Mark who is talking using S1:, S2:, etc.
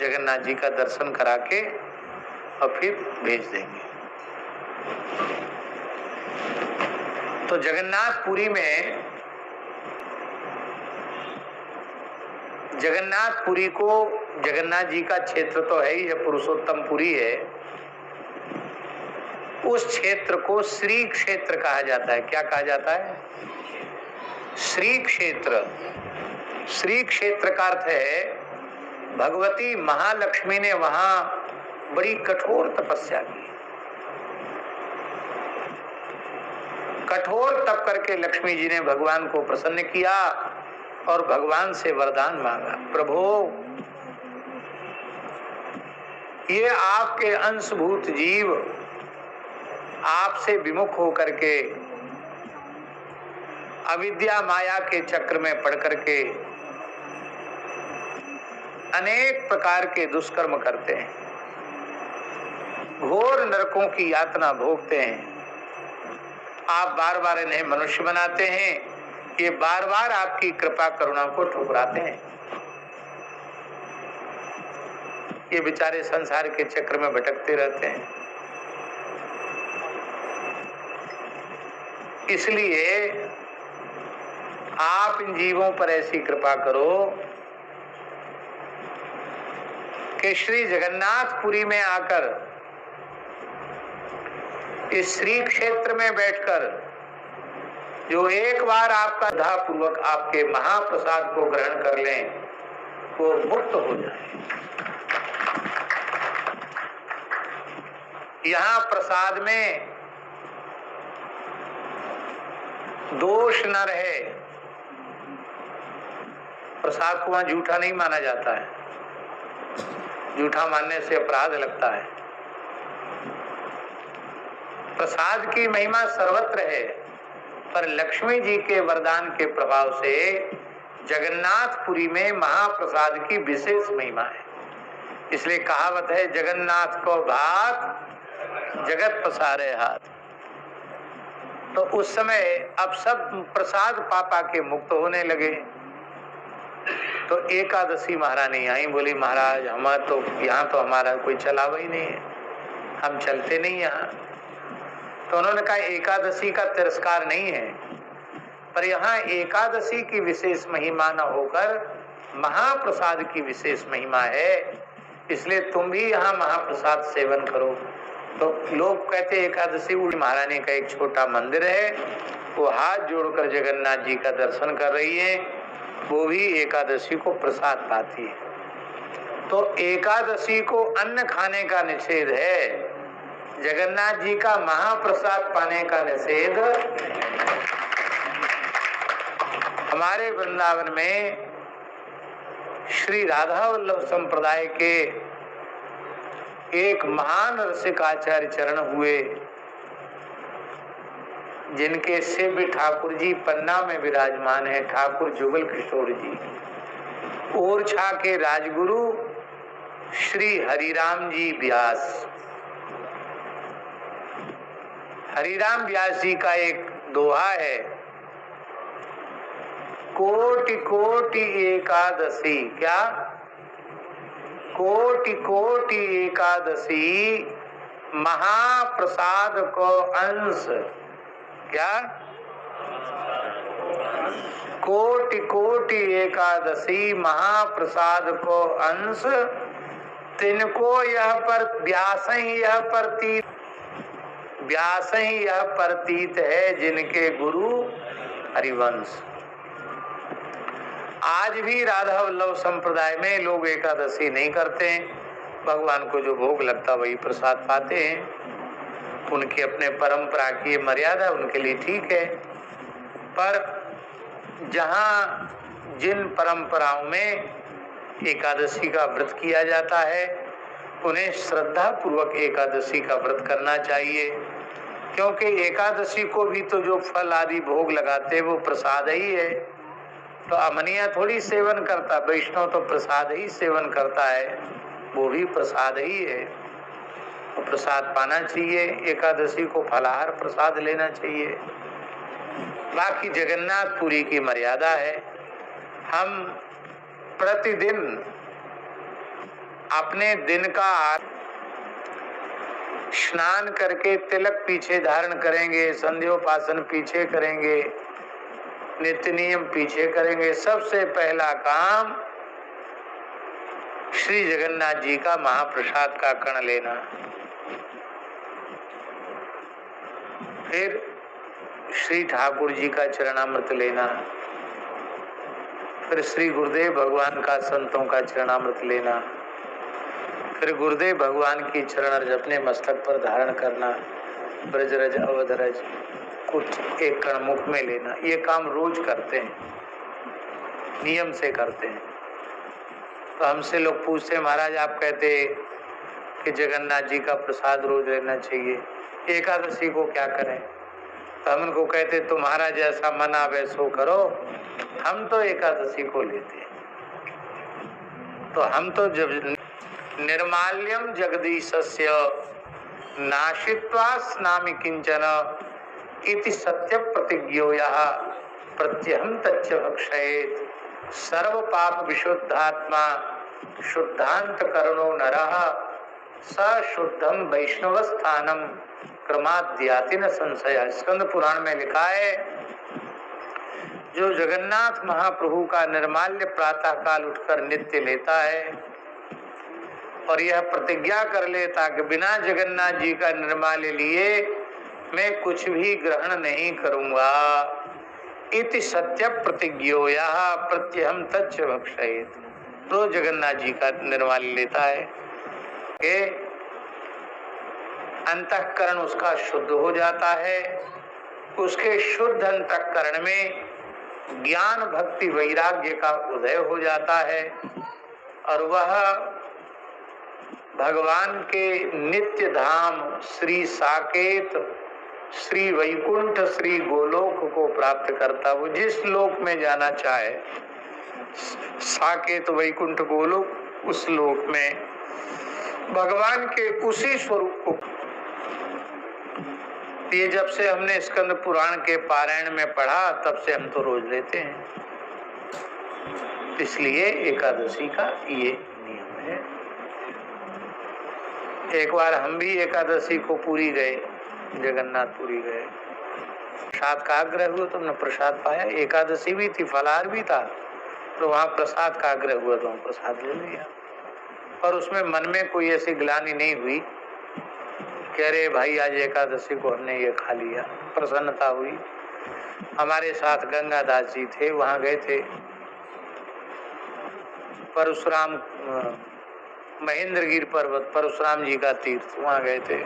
S1: जगन्नाथ जी का दर्शन करा के और फिर भेज देंगे। तो जगन्नाथपुरी में, जगन्नाथपुरी को, जगन्नाथ जी का क्षेत्र तो है ही है, पुरुषोत्तमपुरी है, उस क्षेत्र को श्री क्षेत्र कहा जाता है। क्या कहा जाता है? श्री क्षेत्र। श्री क्षेत्र का अर्थ है भगवती महालक्ष्मी ने वहां बड़ी कठोर तपस्या की। कठोर तप करके लक्ष्मी जी ने भगवान को प्रसन्न किया और भगवान से वरदान मांगा, प्रभु ये आपके अंशभूत जीव आपसे विमुख होकर के अविद्या माया के चक्र में पड़ करके अनेक प्रकार के दुष्कर्म करते हैं, घोर नरकों की यातना भोगते हैं। आप बार बार इन्हें मनुष्य बनाते हैं, ये बार बार आपकी कृपा करुणा को ठुकराते हैं। ये बेचारे संसार के चक्र में भटकते रहते हैं। इसलिए आप इन जीवों पर ऐसी कृपा करो कि श्री जगन्नाथपुरी में आकर, इस श्री क्षेत्र में बैठकर जो एक बार आपका श्रद्धापूर्वक आपके महाप्रसाद को ग्रहण कर लें, वो मुक्त हो जाए। यहाँ प्रसाद में दोष न रहे। प्रसाद को वहां झूठा नहीं माना जाता है, झूठा मानने से अपराध लगता है। प्रसाद की महिमा सर्वत्र है, पर लक्ष्मी जी के वरदान के प्रभाव से जगन्नाथपुरी में महाप्रसाद की विशेष महिमा है। इसलिए कहावत है, जगन्नाथ को भात जगत पसारे हाथ। तो उस समय अब सब प्रसाद पापा के मुक्त होने लगे। तो एकादशी महारानी आई, बोली महाराज हमारा तो यहाँ तो हमारा कोई चलावा ही नहीं है, हम चलते नहीं यहाँ। तो उन्होंने कहा एकादशी का तिरस्कार नहीं है, पर यहाँ एकादशी की विशेष महिमा न होकर महाप्रसाद की विशेष महिमा है, इसलिए तुम भी यहाँ महाप्रसाद सेवन करो। तो लोग कहते एकादशी महारानी का एक छोटा मंदिर है, वो हाथ जोड़कर जगन्नाथ जी का दर्शन कर रही है, वो भी एकादशी को प्रसाद पाती है। तो एकादशी को अन्न खाने का निषेध है, जगन्नाथ जी का महाप्रसाद पाने का निषेध। हमारे वृंदावन में श्री राधा वल्लभ संप्रदाय के एक महान रसिक आचार्य चरण हुए, जिनके शिव ठाकुर जी पन्ना में विराजमान है, ठाकुर जुगल किशोर जी। ओरछा के राजगुरु श्री हरिराम जी व्यास। हरिराम व्यास जी का एक दोहा है, कोटि कोटि एकादशी। क्या? कोटि कोटि एकादशी महाप्रसाद को अंश। क्या? कोटि कोटि एकादशी महाप्रसाद को अंश, तिनको यह पर व्यास ही यह प्रतीत, व्यास ही यह प्रतीत है जिनके गुरु हरिवंश। आज भी राधा वल्लभ संप्रदाय में लोग एकादशी नहीं करते हैं, भगवान को जो भोग लगता वही प्रसाद पाते हैं। उनकी अपने परंपरा की मर्यादा उनके लिए ठीक है, पर जहाँ जिन परंपराओं में एकादशी का व्रत किया जाता है, उन्हें श्रद्धा पूर्वक एकादशी का व्रत करना चाहिए, क्योंकि एकादशी को भी तो जो फल आदि भोग लगाते हैं वो प्रसाद ही है। तो अमनिया थोड़ी सेवन करता, वैष्णव तो प्रसाद ही सेवन करता है, वो भी प्रसाद ही है। तो प्रसाद पाना चाहिए, एकादशी को फलाहार प्रसाद लेना चाहिए। बाकी जगन्नाथपुरी की मर्यादा है, हम प्रतिदिन अपने दिन का स्नान करके तिलक पीछे धारण करेंगे, संध्योपासन पीछे करेंगे, नित्य नियम पीछे करेंगे। सबसे पहला काम श्री जगन्नाथ जी का महाप्रसाद का कण लेना, फिर श्री ठाकुर जी का चरणामृत लेना, फिर श्री गुरुदेव भगवान का संतों का चरणामृत लेना, फिर गुरुदेव भगवान की चरण रज अपने मस्तक पर धारण करना, ब्रजरज अवधरज कुछ एक कण मुख में लेना। ये काम रोज करते हैं, नियम से करते हैं। तो हमसे लोग पूछते हैं महाराज आप कहते कि जगन्नाथ जी का प्रसाद रोज लेना चाहिए, एकादशी को क्या करें? तो हम उनको कहते तुम्हारा जैसा मन आवे सो करो, हम तो एकादशी को लेते हैं। तो हम तो जब निर्माल्यम जगदीशस्य नाशित्वा स्नामि किंचन इति सत्य प्रतिज्ञोयः प्रत्यहं तच्च भक्षयेत् सर्व पाप विशुद्धात्मा शुद्धांत करणो नरः स शुद्धम वैष्णवस्थानम क्रमाद्याति न संशय। स्कंद पुराण में लिखा है जो जगन्नाथ महाप्रभु का निर्माल्य प्रातः काल उठकर नित्य लेता है और यह प्रतिज्ञा कर लेता कि बिना जगन्नाथ जी का निर्माल्य लिए मैं कुछ भी ग्रहण नहीं करूंगा, इति सत्य प्रतिज्ञोयः प्रत्यहं तच्च भक्षयेत्, तो जगन्नाथ जी का निर्माल्य लेता है कि अंतःकरण उसका शुद्ध हो जाता है। उसके शुद्ध अंतःकरण में ज्ञान भक्ति वैराग्य का उदय हो जाता है और वह भगवान के नित्य धाम श्री साकेत, श्री वैकुंठ, श्री गोलोक को प्राप्त करता। वो जिस लोक में जाना चाहे, साकेत वैकुंठ गोलोक, उस लोक में भगवान के उसी स्वरूप को। ये जब से हमने स्कंद पुराण के पारायण में पढ़ा तब से हम तो रोज लेते हैं, इसलिए एकादशी का ये नियम है। एक बार हम भी एकादशी को पुरी गए, जगन्नाथपुरी गए, प्रसाद का आग्रह हुआ तो हमने प्रसाद पाया। एकादशी भी थी, फलाहार भी था, तो वहाँ प्रसाद का आग्रह हुआ तो हम प्रसाद ले लिया। और उसमें मन में कोई ऐसी ग्लानि नहीं हुई कि अरे भाई आज एकादशी को हमने ये खा लिया। प्रसन्नता हुई। हमारे साथ गंगादास जी थे, वहाँ गए थे परशुराम, महेंद्रगिरी पर्वत, परशुराम जी का तीर्थ, वहाँ गए थे।